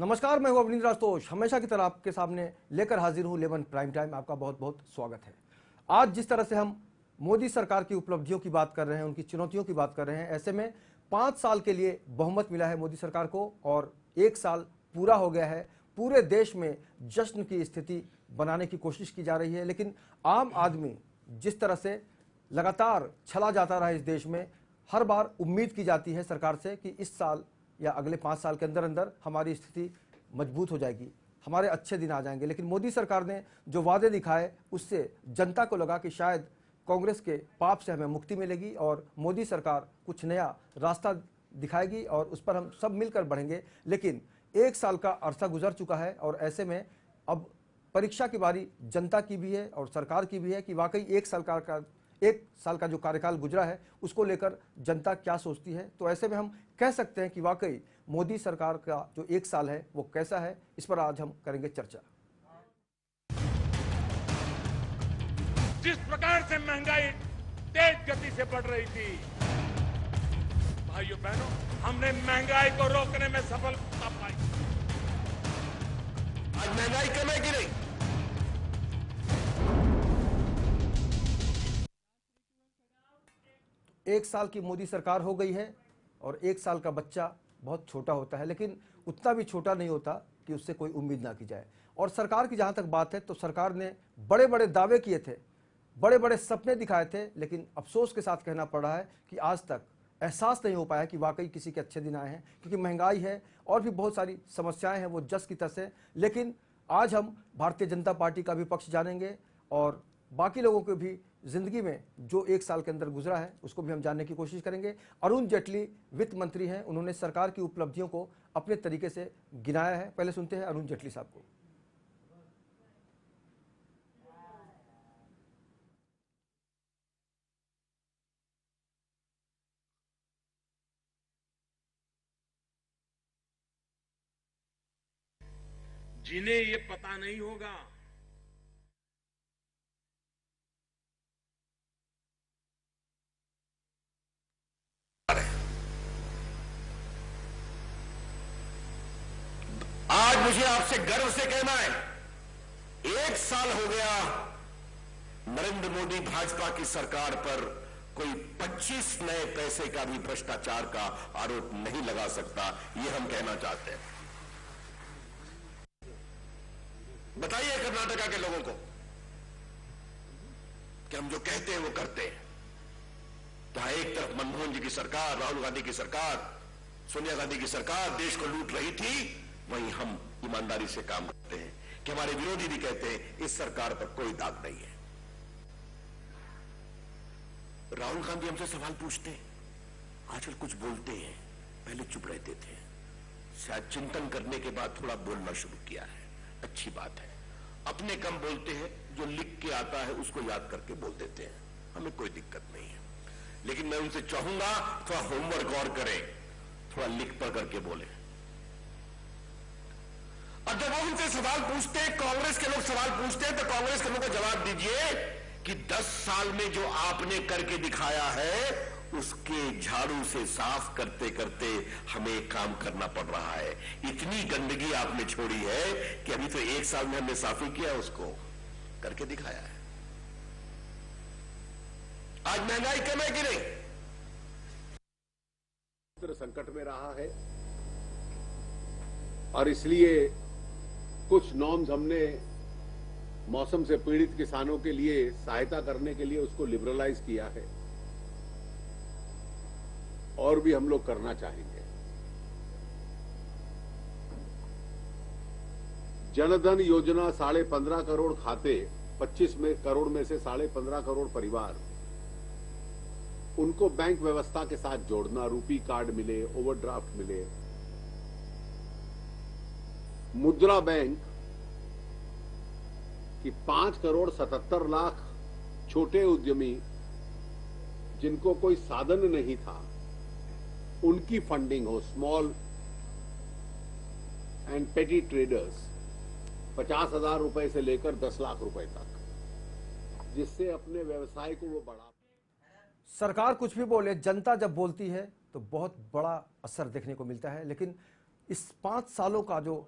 नमस्कार, मैं हूं अवनींद्र आशुतोष। हमेशा की तरह आपके सामने लेकर हाजिर हूं 11 प्राइम टाइम। आपका बहुत बहुत स्वागत है। आज जिस तरह से हम मोदी सरकार की उपलब्धियों की बात कर रहे हैं, उनकी चुनौतियों की बात कर रहे हैं, ऐसे में 5 साल के लिए बहुमत मिला है मोदी सरकार को और 1 साल पूरा हो गया है। पूरे देश में जश्न की स्थिति बनाने की कोशिश की जा रही है, लेकिन आम आदमी जिस तरह से लगातार छला जाता रहा इस देश में, हर बार उम्मीद की जाती है सरकार से कि इस साल या अगले 5 साल के अंदर अंदर हमारी स्थिति मजबूत हो जाएगी, हमारे अच्छे दिन आ जाएंगे। लेकिन मोदी सरकार ने जो वादे दिखाए उससे जनता को लगा कि शायद कांग्रेस के पाप से हमें मुक्ति मिलेगी और मोदी सरकार कुछ नया रास्ता दिखाएगी और उस पर हम सब मिलकर बढ़ेंगे। लेकिन 1 साल का अरसा गुजर चुका है और ऐसे में अब परीक्षा की बारी जनता की भी है और सरकार की भी है कि वाकई 1 साल का जो कार्यकाल गुजरा है उसको लेकर जनता क्या सोचती है। तो ऐसे में हम कह सकते हैं कि वाकई मोदी सरकार का जो 1 साल है वो कैसा है, इस पर आज हम करेंगे चर्चा। जिस प्रकार से महंगाई तेज गति से बढ़ रही थी, भाइयों बहनों, हमने महंगाई को रोकने में सफलता पाई। आज महंगाई कम है कि नहीं? एक साल की मोदी सरकार हो गई है और 1 साल का बच्चा बहुत छोटा होता है, लेकिन उतना भी छोटा नहीं होता कि उससे कोई उम्मीद ना की जाए। और सरकार की जहां तक बात है तो सरकार ने बड़े बड़े दावे किए थे, बड़े बड़े सपने दिखाए थे, लेकिन अफसोस के साथ कहना पड़ रहा है कि आज तक एहसास नहीं हो पाया कि वाकई किसी के अच्छे दिन आए हैं, क्योंकि महंगाई है और भी बहुत सारी समस्याएं हैं वो जस की तस है। लेकिन आज हम भारतीय जनता पार्टी का भी पक्ष जानेंगे और बाकी लोगों को भी जिंदगी में जो 1 साल के अंदर गुजरा है उसको भी हम जानने की कोशिश करेंगे। अरुण जेटली वित्त मंत्री हैं, उन्होंने सरकार की उपलब्धियों को अपने तरीके से गिनाया है। पहले सुनते हैं अरुण जेटली साहब को। जिन्हें ये पता नहीं होगा आज मुझे आपसे गर्व से कहना है, 1 साल हो गया नरेंद्र मोदी भाजपा की सरकार पर कोई 25 नए पैसे का भी भ्रष्टाचार का आरोप नहीं लगा सकता, ये हम कहना चाहते हैं। बताइए कर्नाटका के लोगों को कि हम जो कहते हैं वो करते हैं। जहां एक तरफ मनमोहन जी की सरकार, राहुल गांधी की सरकार, सोनिया गांधी की सरकार देश को लूट रही थी, वहीं हम ईमानदारी से काम करते हैं कि हमारे विरोधी भी कहते हैं इस सरकार पर कोई दाग नहीं है। राहुल गांधी हमसे सवाल पूछते हैं, आजकल कुछ बोलते हैं, पहले चुप रहते थे, शायद चिंतन करने के बाद थोड़ा बोलना शुरू किया है, अच्छी बात है। अपने कम बोलते हैं, जो लिख के आता है उसको याद करके बोल देते हैं, हमें कोई दिक्कत नहीं है। लेकिन मैं उनसे चाहूंगा थोड़ा होमवर्क और करें, थोड़ा लिख पढ़ करके बोले। और जब वो उनसे सवाल पूछते हैं, कांग्रेस के लोग सवाल पूछते हैं, तो कांग्रेस के लोगों को जवाब दीजिए कि 10 साल में जो आपने करके दिखाया है उसके झाड़ू से साफ करते करते हमें काम करना पड़ रहा है। इतनी गंदगी आपने छोड़ी है कि अभी तो 1 साल में हमने साफ ही किया, उसको करके दिखाया है। आज महंगाई कम है कि नहीं? संकट में रहा है और इसलिए कुछ नॉर्म्स हमने मौसम से पीड़ित किसानों के लिए सहायता करने के लिए उसको लिबरलाइज किया है और भी हम लोग करना चाहेंगे। जनधन योजना 15.5 करोड़ खाते, 25 करोड़ में से 15.5 करोड़ परिवार, उनको बैंक व्यवस्था के साथ जोड़ना, रुपी कार्ड मिले, ओवरड्राफ्ट मिले। मुद्रा बैंक कि 5,77,00,000 छोटे उद्यमी जिनको कोई साधन नहीं था, उनकी फंडिंग हो, स्मॉल एंड पेटी ट्रेडर्स, 50,000 रुपए से लेकर 10 लाख रुपए तक, जिससे अपने व्यवसाय को वो बढ़ा। सरकार कुछ भी बोले, जनता जब बोलती है तो बहुत बड़ा असर देखने को मिलता है। लेकिन इस 5 सालों का जो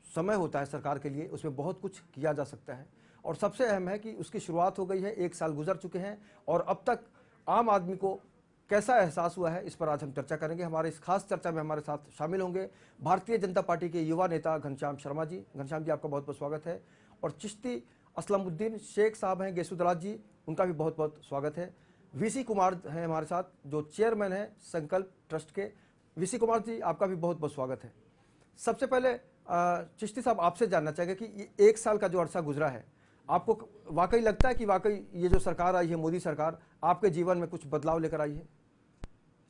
समय होता है सरकार के लिए, उसमें बहुत कुछ किया जा सकता है और सबसे अहम है कि उसकी शुरुआत हो गई है, 1 साल गुजर चुके हैं और अब तक आम आदमी को कैसा एहसास हुआ है, इस पर आज हम चर्चा करेंगे। हमारे इस खास चर्चा में हमारे साथ शामिल होंगे भारतीय जनता पार्टी के युवा नेता घनश्याम शर्मा जी। घनश्याम जी, आपका बहुत बहुत स्वागत है। और चिश्ती असलमुद्दीन शेख साहब हैं गेसुदराज जी, उनका भी बहुत बहुत स्वागत है। वीसी कुमार हैं हमारे साथ, जो चेयरमैन हैं संकल्प ट्रस्ट के। वीसी कुमार जी, आपका भी बहुत बहुत स्वागत है। सबसे पहले चिश्ती साहब, आपसे जानना चाहेंगे कि ये 1 साल का जो अरसा गुजरा है, आपको वाकई लगता है कि वाकई ये जो सरकार आई है, मोदी सरकार, आपके जीवन में कुछ बदलाव लेकर आई है?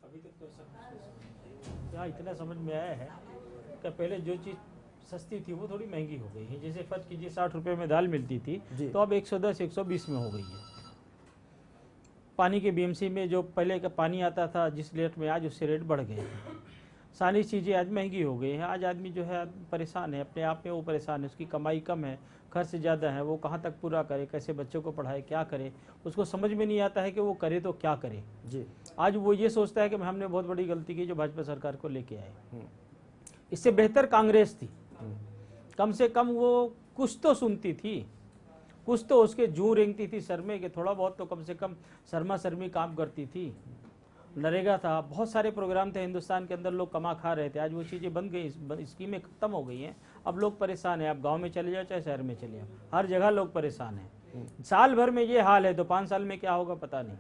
अभी तक तो यहाँ इतना समझ में आया है कि पहले जो चीज़ सस्ती थी वो थोड़ी महंगी हो गई है। जैसे फर्ज कीजिए 60 रुपये में दाल मिलती थी तो अब 110-120 में हो गई है। पानी के बीएमसी में जो पहले का पानी आता था जिस रेट में, आज उससे रेट बढ़ गए हैं। सारी चीज़ें आज महंगी हो गई हैं। आज आदमी जो है परेशान है, अपने आप में वो परेशान है। उसकी कमाई कम है, खर्च ज़्यादा है, वो कहाँ तक पूरा करे, कैसे बच्चों को पढ़ाए, क्या करे, उसको समझ में नहीं आता है कि वो करे तो क्या करे जी। आज वो ये सोचता है कि हमने बहुत बड़ी गलती की जो भाजपा सरकार को लेके आए। इससे बेहतर कांग्रेस थी, कम से कम वो कुछ तो सुनती थी, कुछ तो उसके जूं रेंगती थी सर में, कि थोड़ा बहुत तो कम से कम शर्मा शर्मी काम करती थी। नरेगा था, बहुत सारे प्रोग्राम थे हिंदुस्तान के अंदर, लोग कमा खा रहे थे। आज वो चीज़ें बंद गई, स्कीमें खत्म हो गई हैं। अब लोग परेशान हैं। आप गांव में चले जाओ चाहे शहर में चले जाओ, हर जगह लोग परेशान हैं। साल भर में ये हाल है तो 5 साल में क्या होगा पता नहीं।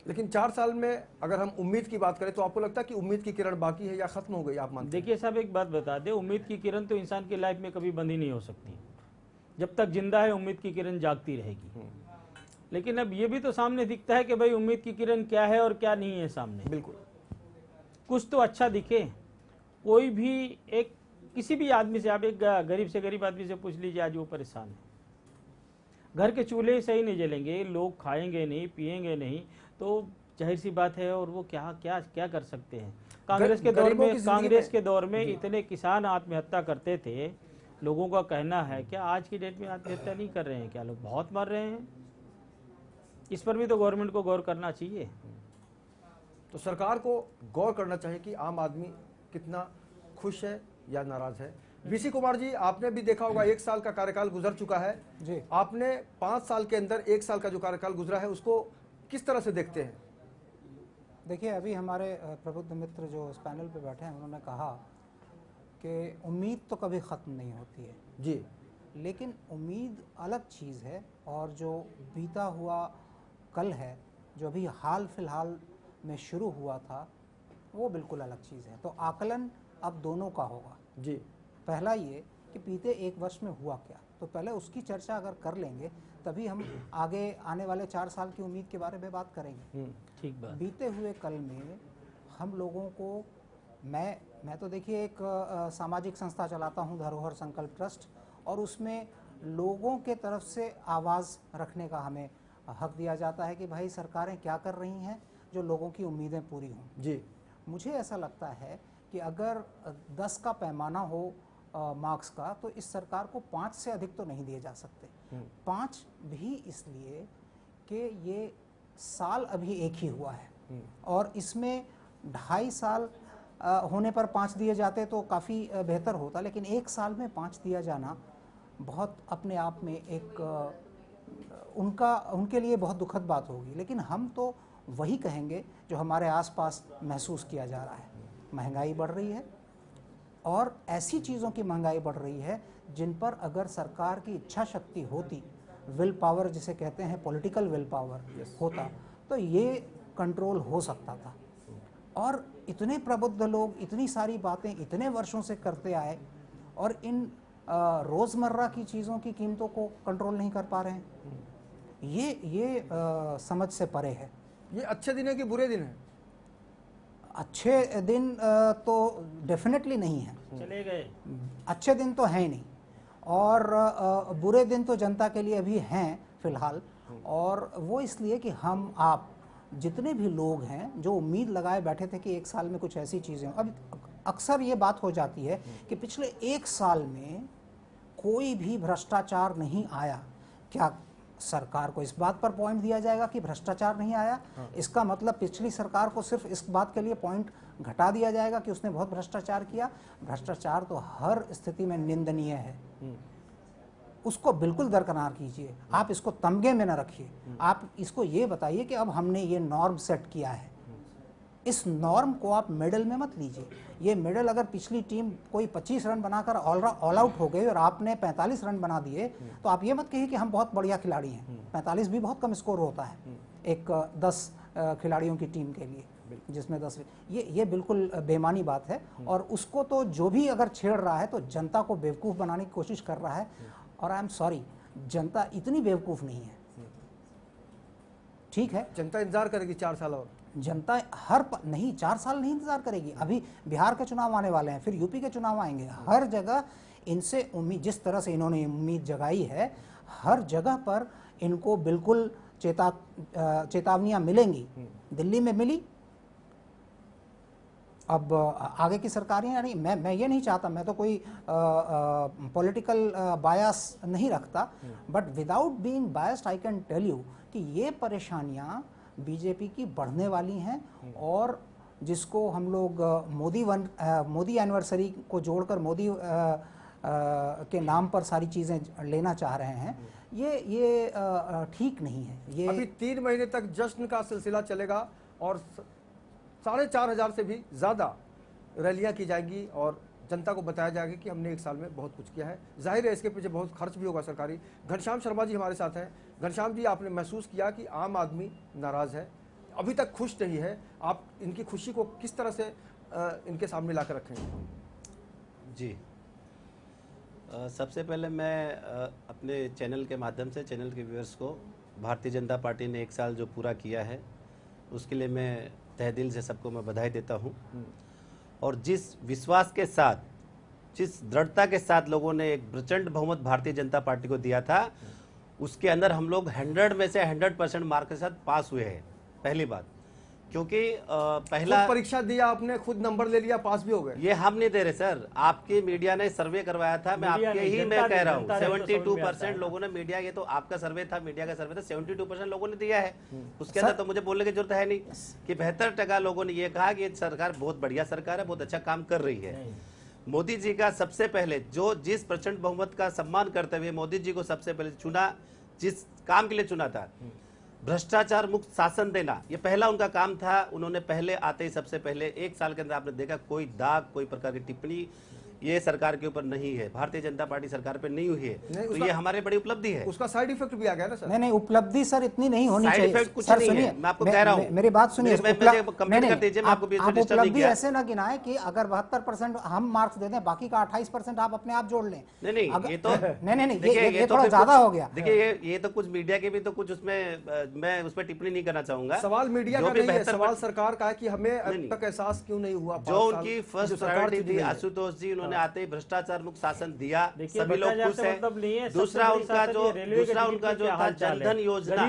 लेकिन 4 साल में अगर हम उम्मीद की बात करें तो आपको लगता है कि उम्मीद की किरण बाकी है या खत्म हो गई, आप मानते हैं? देखिए साहब, एक बात बता दे, उम्मीद की किरण तो इंसान की लाइफ में कभी बंद ही नहीं हो सकती। जब तक जिंदा है उम्मीद की किरण जागती रहेगी। लेकिन अब ये भी तो सामने दिखता है कि भाई उम्मीद की किरण क्या है और क्या नहीं है सामने। बिल्कुल, कुछ तो अच्छा दिखे। कोई भी एक किसी भी आदमी से, आप एक गरीब से गरीब आदमी से पूछ लीजिए, आज वो परेशान है। घर के चूल्हे सही नहीं जलेंगे, लोग खाएंगे नहीं, पिएंगे नहीं, तो जाहिर सी बात है। और वो क्या क्या क्या कर सकते हैं? कांग्रेस के दौर में इतने किसान आत्महत्या करते थे। लोगों का कहना है क्या आज की डेट में आत्महत्या नहीं कर रहे हैं? क्या लोग बहुत मर रहे हैं? इस पर भी तो गवर्नमेंट को गौर करना चाहिए। तो सरकार को गौर करना चाहिए कि आम आदमी कितना खुश है या नाराज है। वीसी कुमार जी, आपने भी देखा होगा 1 साल का कार्यकाल गुजर चुका है जी। आपने 5 साल के अंदर 1 साल का जो कार्यकाल गुजरा है उसको किस तरह से देखते हैं? देखिए, अभी हमारे प्रबुद्ध मित्र जो इस पैनल पे बैठे हैं उन्होंने कहा कि उम्मीद तो कभी ख़त्म नहीं होती है जी, लेकिन उम्मीद अलग चीज़ है और जो बीता हुआ कल है, जो अभी हाल फिलहाल में शुरू हुआ था, वो बिल्कुल अलग चीज़ है। तो आकलन अब दोनों का होगा जी। पहला ये कि बीते 1 वर्ष में हुआ क्या, तो पहले उसकी चर्चा अगर कर लेंगे तभी हम आगे आने वाले 4 साल की उम्मीद के बारे में बात करेंगे। ठीक बात। बीते हुए कल में हम लोगों को, मैं तो देखिए एक सामाजिक संस्था चलाता हूँ, धरोहर संकल्प ट्रस्ट, और उसमें लोगों के तरफ से आवाज़ रखने का हमें हक दिया जाता है कि भाई सरकारें क्या कर रही हैं जो लोगों की उम्मीदें पूरी हों जी। मुझे ऐसा लगता है कि अगर 10 का पैमाना हो मार्क्स का, तो इस सरकार को 5 से अधिक तो नहीं दिए जा सकते। 5 भी इसलिए कि ये साल अभी एक ही हुआ है और इसमें 2.5 साल होने पर 5 दिए जाते तो काफ़ी बेहतर होता, लेकिन 1 साल में 5 दिया जाना बहुत अपने आप में एक उनके लिए बहुत दुखद बात होगी। लेकिन हम तो वही कहेंगे जो हमारे आसपास महसूस किया जा रहा है। महंगाई बढ़ रही है और ऐसी चीज़ों की महंगाई बढ़ रही है जिन पर अगर सरकार की इच्छा शक्ति होती, विल पावर जिसे कहते हैं, पॉलिटिकल विल पावर होता, तो ये कंट्रोल हो सकता था। और इतने प्रबुद्ध लोग इतनी सारी बातें इतने वर्षों से करते आए और इन रोज़मर्रा की चीज़ों की कीमतों को कंट्रोल नहीं कर पा रहे हैं। ये समझ से परे है। ये अच्छे दिन है कि बुरे दिन है? अच्छे दिन तो डेफिनेटली नहीं है, चले गए। अच्छे दिन तो हैं ही नहीं, और बुरे दिन तो जनता के लिए भी हैं फिलहाल। और वो इसलिए कि हम आप जितने भी लोग हैं जो उम्मीद लगाए बैठे थे कि 1 साल में कुछ ऐसी चीज़ें, अब अक्सर ये बात हो जाती है कि पिछले 1 साल में कोई भी भ्रष्टाचार नहीं आया। क्या सरकार को इस बात पर पॉइंट दिया जाएगा कि भ्रष्टाचार नहीं आया, इसका मतलब पिछली सरकार को सिर्फ इस बात के लिए पॉइंट घटा दिया जाएगा कि उसने बहुत भ्रष्टाचार किया। भ्रष्टाचार तो हर स्थिति में निंदनीय है, उसको बिल्कुल दरकिनार कीजिए, आप इसको तमगे में न रखिए। आप इसको ये बताइए कि अब हमने ये नॉर्म सेट किया है, इस नॉर्म को आप मेडल में मत लीजिए। ये मेडल अगर पिछली टीम कोई 25 रन बनाकर ऑल आउट हो गई और आपने 45 रन बना दिए, तो आप ये मत कहिए कि हम बहुत बढ़िया खिलाड़ी हैं। 45 भी बहुत कम स्कोर होता है एक 10 खिलाड़ियों की टीम के लिए, जिसमें 10, ये बिल्कुल बेमानी बात है। और उसको तो जो भी अगर छेड़ रहा है तो जनता को बेवकूफ़ बनाने की कोशिश कर रहा है, और आई एम सॉरी, जनता इतनी बेवकूफ़ नहीं है। ठीक है, जनता इंतजार करेगी 4 साल और। जनता नहीं 4 साल नहीं इंतजार करेगी। अभी बिहार के चुनाव आने वाले हैं, फिर यूपी के चुनाव आएंगे। हर जगह इनसे उम्मीद, जिस तरह से इन्होंने उम्मीद जगाई है, हर जगह पर इनको बिल्कुल चेतावनियां मिलेंगी। दिल्ली में मिली, अब आगे की सरकारें, यानी मैं ये नहीं चाहता, मैं तो कोई पॉलिटिकल बायस नहीं रखता, but without being biased I can tell you कि ये परेशानियां बीजेपी की बढ़ने वाली हैं। और जिसको हम लोग मोदी एनिवर्सरी को जोड़कर मोदी के नाम पर सारी चीज़ें लेना चाह रहे हैं, ये ठीक नहीं है। ये अभी 3 महीने तक जश्न का सिलसिला चलेगा और 4,500 से भी ज़्यादा रैलियां की जाएंगी और जनता को बताया जाएगा कि हमने 1 साल में बहुत कुछ किया है। जाहिर है इसके पीछे बहुत खर्च भी होगा सरकारी। घनश्याम शर्मा जी हमारे साथ हैं। घनश्याम जी, आपने महसूस किया कि आम आदमी नाराज़ है, अभी तक खुश नहीं है, आप इनकी खुशी को किस तरह से इनके सामने लाकर रखेंगे? जी, सबसे पहले मैं अपने चैनल के माध्यम से चैनल के व्यूअर्स को, भारतीय जनता पार्टी ने 1 साल जो पूरा किया है उसके लिए मैं तहे दिल से सबको मैं बधाई देता हूं। और जिस विश्वास के साथ, जिस दृढ़ता के साथ लोगों ने एक प्रचंड बहुमत भारतीय जनता पार्टी को दिया था, उसके अंदर हम लोग 100 में से 100% मार्क के साथ पास हुए हैं। पहली बात, क्योंकि पहला परीक्षा दिया आपने, खुद नंबर ले लिया, पास भी हो गए। ये हम नहीं दे रहे सर, आपकी मीडिया ने सर्वे करवाया था। मैं आपके ही मैं कह रहा हूँ 72% लोगों ने, मीडिया, ये तो आपका सर्वे था, मीडिया का सर्वे था, 72% लोगों ने दिया है। उसके अंदर तो मुझे बोलने की जरूरत है नहीं कि 72% लोगों ने ये कहा कि सरकार बहुत बढ़िया सरकार है, बहुत अच्छा काम कर रही है। मोदी जी का सबसे पहले जिस प्रचंड बहुमत का सम्मान करते हुए मोदी जी को सबसे पहले चुना, जिस काम के लिए चुना था, भ्रष्टाचार मुक्त शासन देना, ये पहला उनका काम था। उन्होंने पहले आते ही सबसे पहले 1 साल के अंदर आपने देखा कोई दाग, कोई प्रकार की टिप्पणी ये सरकार के ऊपर नहीं है, भारतीय जनता पार्टी सरकार पे नहीं हुई है। तो ये हमारे बड़ी उपलब्धि है। उसका साइड इफेक्ट भी आ गया ना सर? नहीं, उपलब्धि सर इतनी नहीं होनी चाहिए। साइड इफेक्ट कुछ नहीं है, मैं आपको कह रहा हूँ। मेरी बात सुनिए, आप उपलब्धि ऐसे ना गिनाए कि अगर 72% हम मार्क्स दे दें, बाकी का 28% आप अपने आप जोड़ लें। नहीं, ये तो नहीं, ये थोड़ा ज्यादा हो गया। देखिए, ये तो कुछ मीडिया के भी तो कुछ उसमें मैं उस पर टिप्पणी नहीं करना चाहूंगा। सवाल मीडिया का नहीं है, सवाल सरकार का है कि हमें अब तक एहसास क्यों नहीं हुआ। जो उनकी फर्स्ट प्रायोरिटी थी आशुतोष जी, उन्होंने आते ही भ्रष्टाचार मुक्त शासन दिया, सभी लोग खुश हैं। दूसरा उनका जो था जनधन योजना,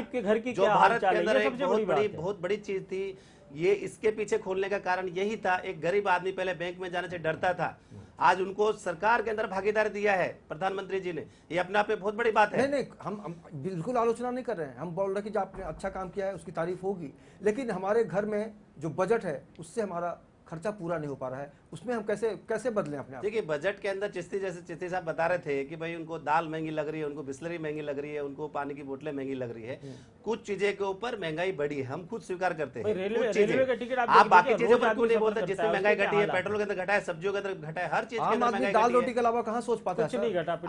जो भारत के अंदर एक बहुत बड़ी चीज थी, ये इसके पीछे खोलने का कारण यही था। एक गरीब आदमी पहले बैंक में जाने से डरता था, आज उनको सरकार के अंदर भागीदारी दिया है प्रधानमंत्री जी ने, ये अपने आप में बहुत बड़ी बात है। नहीं, हम बिल्कुल आलोचना नहीं कर रहे हैं, हम बोल रहे हैं कि जो आपने अच्छा काम किया है उसकी तारीफ होगी, लेकिन हमारे घर में जो बजट है उससे हमारा खर्चा पूरा नहीं हो पा रहा है, उसमें हम कैसे बदलें अपने आप? देखिए, बजट के अंदर चिश्ती साहब बता रहे थे कि भाई उनको दाल महंगी लग रही है, उनको बिस्लरी महंगी लग रही है, उनको पानी की बोतलें महंगी लग रही है, कुछ चीजें के ऊपर महंगाई बढ़ी है, हम खुद स्वीकार करते हैं। आप बाकी चीजों पर क्यों नहीं बोलते? जिससे महंगाई घटी है, पेट्रोल के अंदर घटा है, सब्जियों के अंदर घटा है, हर चीज के अंदर महंगाई दाल रोटी के अलावा कहाँ सोच पाता है?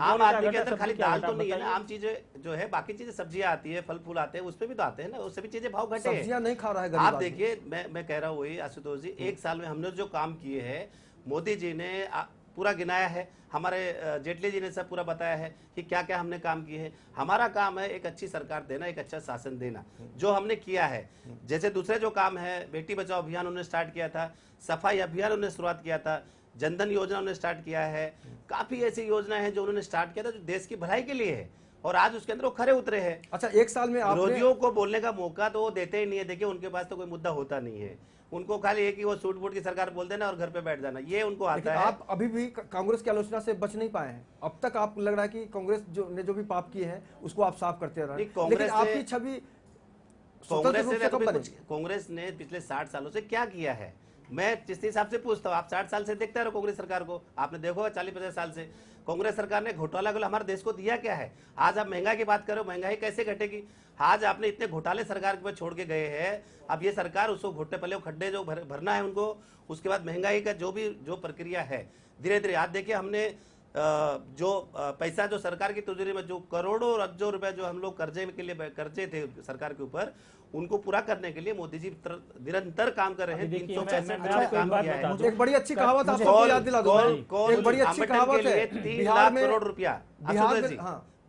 आम आदमी के अंदर खाली दाल तो नहीं है ना, आम चीजें जो है, बाकी चीजें सब्जियां आती है, फल फूल आते हैं, उस पर भी तो आते हैं ना, उससे भी चीजें भाव घटे। सब्जियां नहीं खा रहा है आप देखिए, मैं कह रहा हूँ वही आशुतोष जी, 1 साल में हमने जो काम किए हैं, मोदी जी ने पूरा गिनाया है, हमारे जेटली जी ने सब पूरा बताया है कि क्या क्या हमने काम किए हैं। हमारा काम है एक अच्छी सरकार देना, एक अच्छा शासन देना, जो हमने किया है। जैसे दूसरे जो काम है, बेटी बचाओ अभियान उन्होंने स्टार्ट किया था, सफाई अभियान उन्होंने शुरुआत किया था, जनधन योजना उन्होंने स्टार्ट किया है, काफी ऐसी योजना है जो उन्होंने स्टार्ट किया था जो देश की भलाई के लिए है। और आज उसके अंदर वो खरे उतरे हैं। अच्छा, एक साल में आपने विरोधियों को बोलने का मौका तो वो देते ही नहीं है। देखिए उनके पास तो कोई मुद्दा होता नहीं है, उनको खाली एक ही वो सूट बूट की सरकार बोल देना और घर पे बैठ जाना, ये उनको आता है। आप अभी भी कांग्रेस की आलोचना से बच नहीं पाए हैं। अब तक आप लग रहा है कि कांग्रेस जो भी पाप किए हैं उसको आप साफ करते रहे, लेकिन आपकी छवि कांग्रेस ने पिछले 60 सालों से क्या किया है, मैं जिस हिसाब से पूछता हूँ। आप 60 साल से देखते रहो कांग्रेस सरकार को, आपने देखो 40-50 साल से कांग्रेस सरकार ने घोटाला हमारे देश को दिया क्या है। आज आप महंगाई की बात करो, महंगाई कैसे घटेगी। आज आपने इतने घोटाले सरकार के छोड़ के गए हैं, अब ये सरकार उसको घोटे पले खड्डे जो भरना है उनको, उसके बाद महंगाई का जो प्रक्रिया है धीरे धीरे। आज देखिए हमने जो पैसा जो सरकार की तिजोरी में जो करोड़ों और अरबों रुपए जो हम लोग कर्जे थे सरकार के ऊपर, उनको पूरा करने के लिए मोदी जी निरंतर काम कर रहे हैं। 365 काम किया है। एक बड़ी अच्छी कहावत आपको याद दिला दूं, एक बड़ी अच्छी कहावत है, 3 लाख करोड़ रुपया बिहार में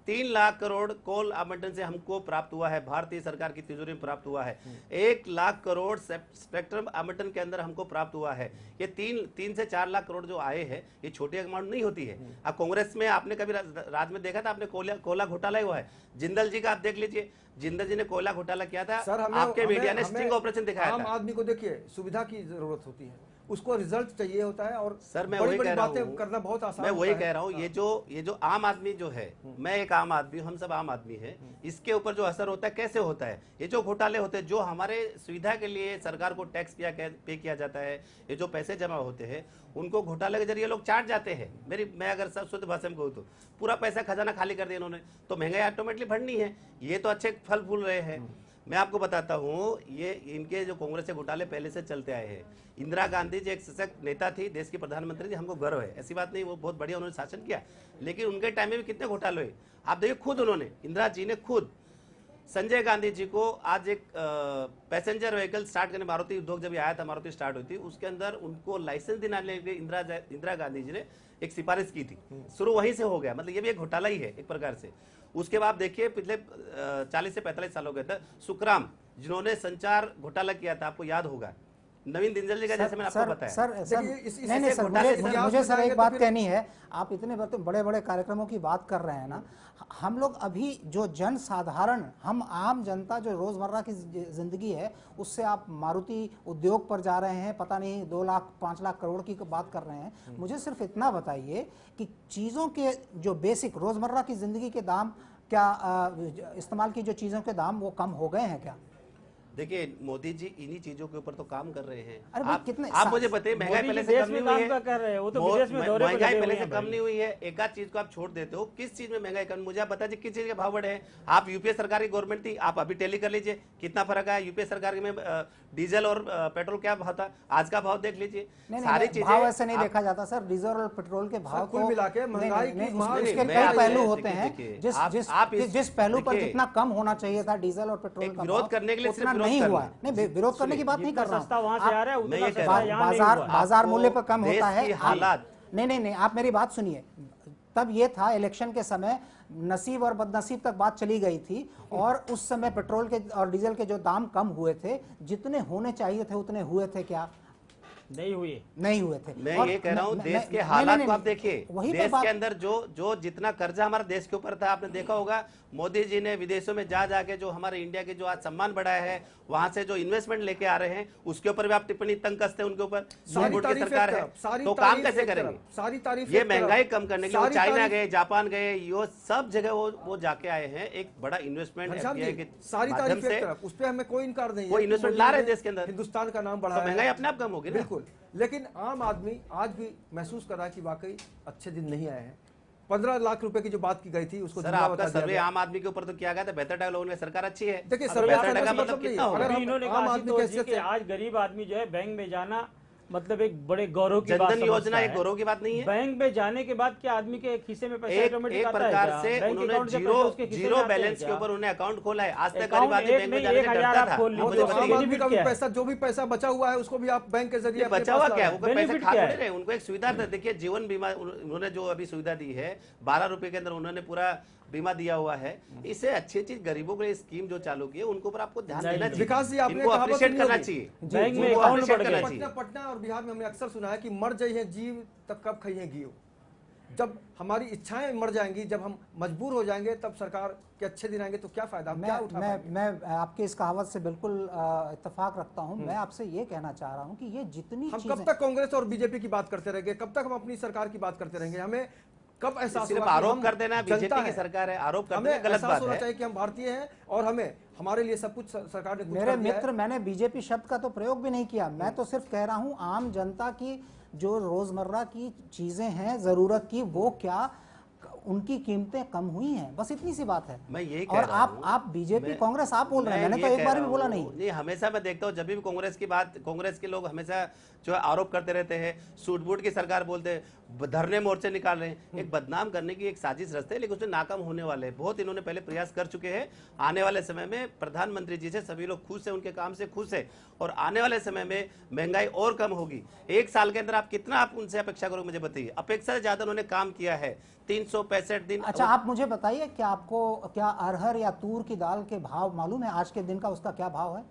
3 लाख करोड़ कोल आवंटन से हमको प्राप्त हुआ है, भारतीय सरकार की तिजोरी में प्राप्त हुआ है। 1 लाख करोड़ स्पेक्ट्रम आवंटन के अंदर हमको प्राप्त हुआ है। ये 3 से 4 लाख करोड़ जो आए हैं, ये छोटी अमाउंट नहीं होती है। अब कांग्रेस में आपने कभी राज में देखा था, आपने कोयला घोटाला हुआ है, जिंदल जी का आप देख लीजिए, जिंदल जी ने कोयला घोटाला किया था। सर, आपके मीडिया ने स्टिंग ऑपरेशन दिखाया था। आम आदमी को देखिए सुविधा की जरूरत होती है, उसको रिजल्ट चाहिए होता है, और सर मैं बड़ी वही बड़ी कह रहा बातें हूं, करना बहुत आसान मैं वही होता कह है। रहा हूँ, ये जो आम आदमी जो है, मैं एक आम आदमी हूँ, हम सब आम आदमी है, इसके ऊपर जो असर होता है कैसे होता है। ये जो घोटाले होते हैं, जो हमारे सुविधा के लिए सरकार को टैक्स पे किया जाता है, ये जो पैसे जमा होते हैं उनको घोटाले के जरिए लोग चाट जाते हैं। मैं अगर सब शुद्ध भाषा में कहूँ तो पूरा पैसा खजाना खाली कर दिया इन्होंने, तो महंगाई ऑटोमेटिकली बढ़नी है। ये तो अच्छे फल फूल रहे हैं। मैं आपको बताता हूँ, ये इनके जो कांग्रेस के घोटाले पहले से चलते आए हैं। इंदिरा गांधी जी एक सशक्त नेता थी, देश की प्रधानमंत्री थी, हमको गर्व है, ऐसी बात नहीं, वो बहुत बढ़िया उन्होंने शासन किया, लेकिन उनके टाइम में भी कितने घोटाले हुए आप देखिए। खुद उन्होंने, इंदिरा जी ने खुद संजय गांधी जी को आज एक पैसेंजर व्हीकल स्टार्ट करने, मारुति उद्योग जब आया था, मारुति स्टार्ट हुई थी, उसके अंदर उनको लाइसेंस दिलाने के इंदिरा गांधी जी ने एक सिफारिश की थी। शुरू वहीं से हो गया, मतलब ये भी एक घोटाला ही है एक प्रकार से। उसके बाद देखिए पिछले 40 से 45 सालों के अंदर सुखराम जिन्होंने संचार घोटाला किया था, आपको याद होगा, नवीन दिनजल जी का, जैसे मैंने आपको बताया। नहीं सर, मुझे सर एक बात कहनी है। आप इतने बड़े बड़े कार्यक्रमों की बात कर रहे हैं ना, हम लोग अभी जो जन साधारण, हम आम जनता जो रोजमर्रा की जिंदगी है, उससे आप मारुति उद्योग पर जा रहे हैं, पता नहीं 2 लाख 5 लाख करोड़ की बात कर रहे हैं। मुझे सिर्फ इतना बताइए कि चीजों के जो बेसिक रोजमर्रा की जिंदगी के दाम, क्या इस्तेमाल की जो चीजों के दाम वो कम हो गए हैं क्या? देखिए मोदी जी इन्हीं चीजों के ऊपर तो काम कर रहे हैं। अरे आप कितने आप मुझे बताइए, महंगाई पहले से कम नहीं हुई है, कर रहे हैं, वो तो विदेश में दौरे पे महंगाई लगे पहले हुए से हैं कम भाई। नहीं हुई है। एक आध चीज को आप छोड़ देते हो, किस चीज में महंगाई कम, मुझे आप बताइए किस चीज के भाव बढ़े हैं। आप यूपीए सरकार की गवर्नमेंट थी, आप अभी टैली कर लीजिए कितना फर्क है। यूपीए सरकार में डीजल और पेट्रोल क्या भाव था, आज का भाव देख लीजिए। सारी चीजें भाव ऐसे नहीं देखा जाता सर, डीजल और पेट्रोल के भाव कुल मिला के महंगाई उसके कई पहलू होते हैं। जिस पहलू पर जितना कम होना चाहिए था डीजल और पेट्रोल का, विरोध करने के लिए उतना नहीं हुआ है। नहीं, विरोध करने की बात नहीं कर रहा सस्ता वहां से आ रहा है, उतना सस्ता यहाँ नहीं हुआ। बाजार मूल्य पर कम होता है। हालात नहीं, आप मेरी बात सुनिए। तब ये था, इलेक्शन के समय नसीब और बदनसीब तक बात चली गई थी, और उस समय पेट्रोल के और डीजल के जो दाम कम हुए थे, जितने होने चाहिए थे उतने हुए थे क्या? नहीं हुए थे। मैं ये कह रहा हूँ, देश के हालात को आप देखिए, देश के अंदर जो जितना कर्जा हमारा देश के ऊपर था, आपने देखा होगा मोदी जी ने विदेशों में जा जाके जो हमारे इंडिया के जो आज सम्मान बढ़ाया है, वहां से जो इन्वेस्टमेंट लेके आ रहे हैं, उसके ऊपर भी आप टिप्पणी तंग कसते हैं उनके ऊपर। सुप्रीम कोर्ट की सरकार है, तो काम कैसे करेंगे? सारी तारीफ ये महंगाई कम करने के लिए वो चाइना गए, जापान गए, ये सब जगह वो जाके आए हैं। एक बड़ा इन्वेस्टमेंट सारी तारीफ से, उस पर हमें कोई इनकार नहीं है। वो इन्वेस्टमेंट ला रहे हैं देश के अंदर, हिंदुस्तान का नाम बढ़ा, महंगाई अपने आप कम होगी। बिल्कुल, लेकिन आम आदमी आज भी महसूस कर रहा है कि वाकई अच्छे दिन नहीं आए हैं। 15 लाख रुपए की जो बात की गई थी उसको सर, आपका सर्वे आम आदमी के ऊपर तो किया गया था, बेहतर टका लोगों ने, सरकार अच्छी है। देखिए सर्वे का मतलब कितना होगा? इन्होंने कहा कि आज गरीब आदमी जो है बैंक में जाना मतलब एक बड़े गौरव की बात जनधन योजना एक गौरव की बात नहीं है। बैंक में जाने के बाद क्या आदमी के खीसे में पैसा ऑटोमेटिक आता है? एक प्रकार से उन्होंने जीरो बैलेंस के ऊपर उन्हें अकाउंट खोला है। आज तक गरीब आदमी बैंक में जाने से डरता था। जो भी पैसा बचा हुआ है उसको भी आप बैंक के जरिए, बचा हुआ क्या, वो पैसा खा नहीं रहे, उनको एक सुविधा देखिए, जीवन बीमा उन्होंने जो अभी सुविधा दी है, 12 रुपए के अंदर उन्होंने पूरा बीमा दिया हुआ है। इससे अच्छी चीज गरीबों के लिए स्कीम जो चालू की है, उनके ऊपर आपको ध्यान देना चाहिए, विकास जी आपने अप्रिशिएट करना चाहिए। बैंक में अकाउंट बढ़ गया। पटना और बिहार में हमने अक्सर सुना है कि मर जाइए जीव तब कब खाइए घी। जब हमारी इच्छाएं मर जाएंगी, जब हम मजबूर हो जाएंगे, तब सरकार के अच्छे दिन आएंगे तो क्या फायदा, हम क्या उठा पाएंगे? मैं आपके इस कहावत से बिल्कुल इत्तेफाक रखता हूं। मैं आपसे ये कहना चाह रहा हूं कि ये जितनी हम कब तक कांग्रेस और बीजेपी की बात करते रहेंगे, कब तक हम अपनी सरकार की बात करते रहेंगे? हमें कब एहसास सिर्फ होगा कि आरोप हम कर देना जनता बीजेपी की है? सरकार है, आरोप कर हमें देना गलत एहसास बात होना है। चाहिए कि हम भारतीय हैं और हमारे लिए सब कुछ सरकार ने कुछ मेरे कर दिया है। मित्र, मैंने बीजेपी शब्द का तो प्रयोग भी नहीं किया। मैं तो सिर्फ कह रहा हूं आम जनता की जो रोजमर्रा की चीजें हैं जरूरत की, वो क्या उनकी कीमतें कम हुई हैं, बस इतनी सी बात है। मैं यही कह और रहा हूं। आप बीजेपी कांग्रेस आप बोल रहे हैं, मैंने तो एक बार भी बोला नहीं। हमेशा मैं देखता हूँ जब भी कांग्रेस की बात, कांग्रेस के लोग हमेशा जो है आरोप करते रहते हैं, सूट बूट की सरकार बोलते हैं, धरने मोर्चे निकाल रहे हैं, एक बदनाम करने की एक साजिश रचते हैं, लेकिन उसमें नाकाम होने वाले हैं। बहुत इन्होंने पहले प्रयास कर चुके हैं। आने वाले समय में प्रधानमंत्री जी से सभी लोग खुश है, उनके काम से खुश है, और आने वाले समय में महंगाई और कम होगी। एक साल के अंदर आप कितना आप उनसे अपेक्षा करोगे, मुझे बताइए। अपेक्षा से ज्यादा उन्होंने काम किया है, 365 दिन। अच्छा, आप मुझे बताइए कि आपको क्या अरहर या तूर की दाल के भाव मालूम है? आज के दिन का उसका क्या भाव है?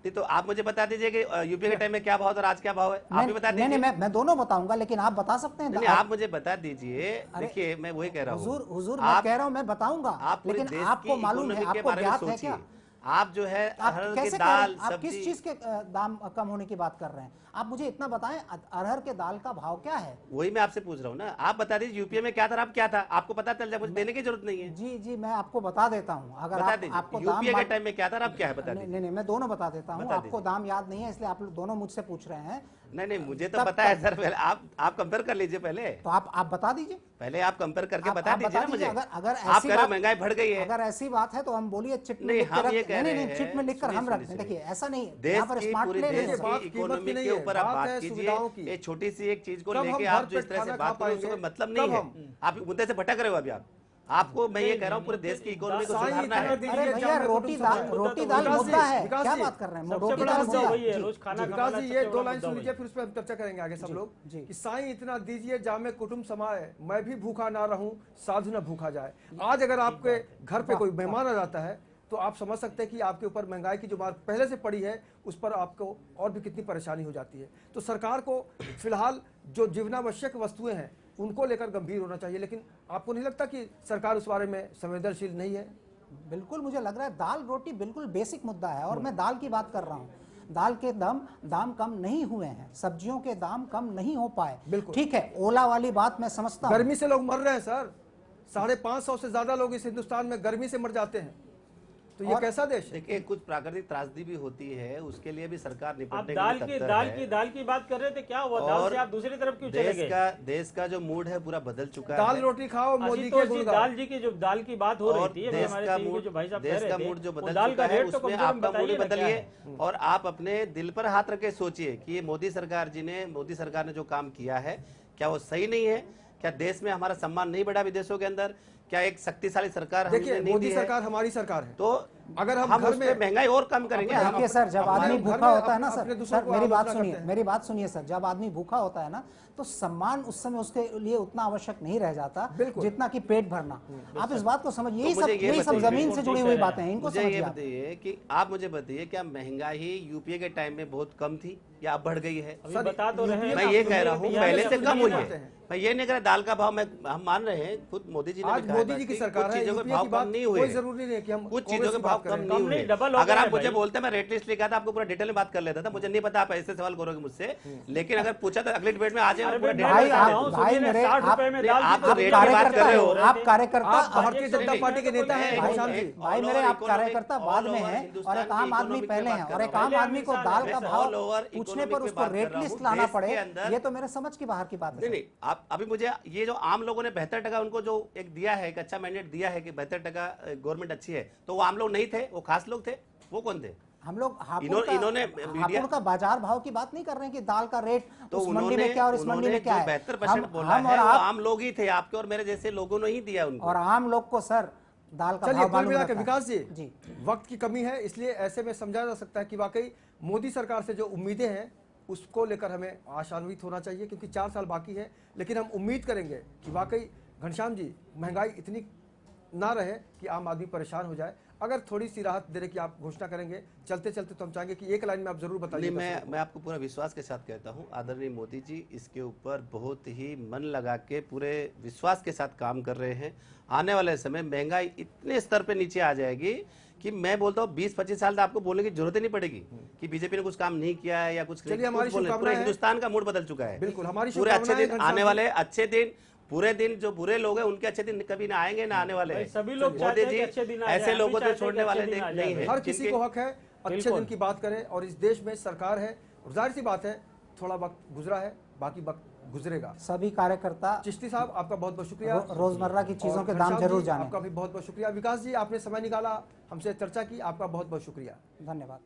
तो आप मुझे बता दीजिए कि यूपीए के टाइम में क्या भाव था और आज क्या भाव है, आप भी बता दीजिए। नहीं, मैं दोनों बताऊंगा, लेकिन आप बता सकते हैं? नहीं, आप मुझे बता दीजिए। देखिए, मैं वही कह रहा हूँ, हुजूर मैं कह रहा हूँ, मैं बताऊंगा, लेकिन आपको मालूम है, आपको ज्ञात है क्या? आप जो है अरहर की कैसे दाल, आप किस चीज के दाम कम होने की बात कर रहे हैं? आप मुझे इतना बताएं, अरहर के दाल का भाव क्या है? वही मैं आपसे पूछ रहा हूँ ना। आप बता दीजिए यूपीए में क्या था, अब क्या था, आपको पता चल जाए, मुझे देने की जरूरत नहीं है। जी, मैं आपको बता देता हूँ। अगर आपको यूपीए के टाइम में क्या था, अब क्या है, बता दीजिए। नहीं, मैं दोनों बता देता हूँ। आपको दाम याद नहीं है, इसलिए आप दोनों मुझसे पूछ रहे हैं। नहीं, मुझे तो पता है सर। पहले आप कंपेयर कर लीजिए पहले। तो आप बता दीजिए, पहले आप कंपेयर करके बता दीजिए ना मुझे। अगर आप कह रहे हो महंगाई बढ़ गई है, अगर ऐसी बात है तो हम बोलिए चिट में नहीं, लिख कर हम ये रख, कह रहे हैं, चिट में लिख कर हम रख दें। देखिए, ऐसा नहीं है, यहाँ पर स्मार्ट पूरे प्ले देश नहीं है। की इकोनॉमी के ऊपर आप बात कीजिए। एक छोटी सी एक चीज को लेके आप जो इस तरह से बात करें, उसका मतलब नहीं है। आप मुद्दे से भटक रहे हो अभी। आपको मैं ये कह रहा हूँ पूरे देश की इकोनॉमी को सुधारना है। अरे भैया, रोटी दाल मुद्दा है, क्या बात कर रहे हैं? रोटी दाल मुद्दा है। रोज खाना विकास खाना जी, ये दो लाइन सुन लीजिए, फिर उस पर हम चर्चा करेंगे आगे सब लोग। कि साईं इतना दीजिए जामे कुटुंब समाए, मैं भी भूखा ना रहूं साधु न भूखा जाए। आज अगर आपके घर पे कोई मेहमान आ जाता है तो आप समझ सकते हैं कि आपके ऊपर महंगाई की जो मार पहले से पड़ी है, उस पर आपको और भी कितनी परेशानी हो जाती है। तो सरकार को फिलहाल जो जीवनावश्यक वस्तुएं हैं उनको लेकर गंभीर होना चाहिए। लेकिन आपको नहीं लगता कि सरकार उस बारे में संवेदनशील नहीं है? बिल्कुल, मुझे लग रहा है दाल रोटी बिल्कुल बेसिक मुद्दा है, और मैं दाल की बात कर रहा हूँ। दाल के दाम कम नहीं हुए हैं, सब्जियों के दाम कम नहीं हो पाए। ठीक है, ओला वाली बात मैं समझता हूँ। गर्मी से लोग मर रहे हैं सर, 550 से ज्यादा लोग इस हिंदुस्तान में गर्मी से मर जाते हैं। तो ये कैसा देश है? देखिए, कुछ प्राकृतिक त्रासदी भी होती है, उसके लिए भी सरकार निपटने आप के दाल लिए की तत्पर दाल है। की दाल की बात कर रहे थे, क्या हुआ? दाल से आप दूसरी तरफ क्यों चले गए? देश का जो मूड है पूरा बदल चुका है। दाल रोटी खाओ, मोदी के गुण गाओ। दाल जी की जो दाल की बात हो रही थी, हमारे जो भाई साहब कह रहे थे, देश का मूड जो बदल दाल का चुका है, रेट तो उसमें कम से कम आपका मूड बताइए ना क्या बदलिए है। और आप अपने दिल पर हाथ रख के सोचिए कि ये मोदी सरकार ने जो काम किया है, क्या वो सही नहीं है? क्या देश में हमारा सम्मान नहीं बढ़ा विदेशों के अंदर? क्या एक शक्तिशाली सरकार हमने देखिए, नहीं मोदी दी है? सरकार हमारी सरकार है, तो अगर हम घर उस पे में महंगाई और कम करेंगे। देखिए सर, जब आदमी भूखा होता है ना सर, मेरी बात सुनिए सुनिए सर, जब आदमी भूखा होता है ना, तो सम्मान उस समय उसके लिए उतना आवश्यक नहीं रह जाता जितना कि पेट भरना। आप इस बात को समझिए। यही सब जमीन से जुड़ी हुई बातें हैं, इनको मुझे ये समझिए। बताइए कि आप मुझे बताइए, क्या महंगाई यूपीए के टाइम में बहुत कम थी या अब बढ़ गई है? बता तो रहे हैं। मैं ये कह रहा हूँ पहले से कम हुई है। हैं। मैं ये नहीं कह रहा दाल का भाव हम मान रहे हैं, खुद मोदी जी ने आज भी कहा है मोदी जी की कि सरकार कुछ है, चीजों के यूपीए भाव की कम बात नहीं कोई हुए, जरूरी नहीं है कि हम कुछ चीजों के भाव कम नहीं हुए। डबल हो अगर गए आप हैं मुझे भाई। बोलते मैं रेट लिस्ट लिखा था, आपको पूरा डिटेल में बात कर लेता था। मुझे नहीं पता आप ऐसे सवाल करोगे मुझसे, लेकिन अगर पूछा तो अगले डिबेट में आ जाए। भाई मेरे, आप जो रेट की बात कर रहे हो, आप कार्यकर्ता, भारतीय जनता पार्टी के नेता हैं घनश्याम जी। भाई मेरे, आप कार्यकर्ता बाद में हैं और एक आम आदमी पहले हैं, और एक आम आदमी को दाल का भाव पूछने पर उसको रेट लिस्ट लाना पड़े, ये तो मेरे समझ की बाहर की बात है। नहीं, आप अभी मुझे ये जो आम लोगों ने 72% उनको जो एक दिया है, एक अच्छा मैंडेट दिया है कि 72% गवर्नमेंट अच्छी है, तो वो आम लोग नहीं थे, वो खास लोग थे। वो कौन थे? हम लोग इन्होंने का बाजार भाव की बात नहीं कर रहे हैं कि दाल का रेट तो उस मंडी में क्या और इस मंडी में क्या है। 72% बोला है, वो आम लोग ही थे, आपके और मेरे जैसे लोगों ने ही दिया उनको। और आम लोग को सर दाल का चलिए, भाव कुल मालूम मिला रहता के है। विकास जी, वक्त की कमी है, इसलिए ऐसे में समझा जा सकता है कि वाकई मोदी सरकार से जो उम्मीदें हैं उसको लेकर हमें आशान्वित होना चाहिए, क्योंकि 4 साल बाकी है। लेकिन हम उम्मीद करेंगे कि वाकई घनश्याम जी, महंगाई इतनी ना रहे कि आम आदमी परेशान हो जाए। अगर थोड़ी सी राहत देने की आप घोषणा करेंगे चलते चलते, तो हम चाहेंगे कि एक लाइन में आप जरूर बताइए। मैं आपको पूरा विश्वास के साथ कहता हूं, आदरणीय मोदी जी इसके ऊपर बहुत ही मन लगा के पूरे विश्वास के साथ काम कर रहे हैं। आने वाले समय महंगाई इतने स्तर पे नीचे आ जाएगी कि मैं बोलता हूँ 20-25 साल तक आपको बोलने की जरूरत ही नहीं पड़ेगी कि बीजेपी ने कुछ काम नहीं किया है या कुछ। चलिए, हमारी पूरे हिंदुस्तान का मूड बदल चुका है। बिल्कुल, हमारी पूरे अच्छे दिन आने वाले, अच्छे दिन पूरे दिन, जो बुरे लोग हैं उनके अच्छे दिन कभी ना आएंगे ना आने वाले हैं। सभी लोग मोदी जी ऐसे लोगों को छोड़ने वाले नहीं है। हर किसी को हक है अच्छे दिन की बात करें, और इस देश में सरकार है, और जाहिर सी बात है थोड़ा वक्त गुजरा है, बाकी वक्त गुजरेगा। सभी कार्यकर्ता, चिश्ती साहब आपका बहुत बहुत शुक्रिया। रोजमर्रा की चीजों के दाम घनश्याम जरूर जी, जाने। आपका भी बहुत बहुत शुक्रिया। विकास जी, आपने समय निकाला, हमसे चर्चा की, आपका बहुत बहुत शुक्रिया। धन्यवाद।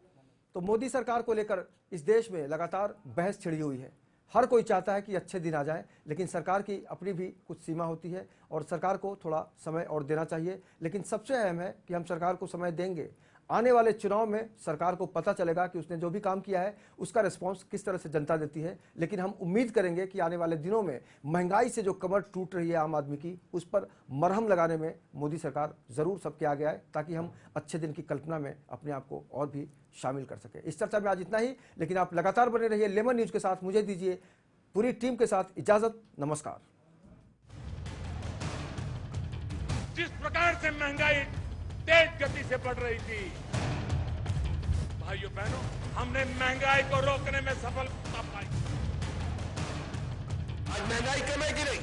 तो मोदी सरकार को लेकर इस देश में लगातार बहस छिड़ी हुई है। हर कोई चाहता है कि अच्छे दिन आ जाए, लेकिन सरकार की अपनी भी कुछ सीमा होती है और सरकार को थोड़ा समय और देना चाहिए। लेकिन सबसे अहम है कि हम सरकार को समय देंगे। आने वाले चुनाव में सरकार को पता चलेगा कि उसने जो भी काम किया है उसका रिस्पांस किस तरह से जनता देती है। लेकिन हम उम्मीद करेंगे कि आने वाले दिनों में महंगाई से जो कमर टूट रही है आम आदमी की, उस पर मरहम लगाने में मोदी सरकार ज़रूर सबके आगे आए, ताकि हम अच्छे दिन की कल्पना में अपने आप को और भी शामिल कर सकें। इस चर्चा में आज इतना ही, लेकिन आप लगातार बने रहिए लेमन न्यूज़ के साथ। मुझे दीजिए पूरी टीम के साथ इजाज़त। नमस्कार। जिस प्रकार से महंगाई तेज गति से बढ़ रही थी, भाइयों बहनों, हमने महंगाई को रोकने में सफलता पाई। आज महंगाई कम है कि नहीं?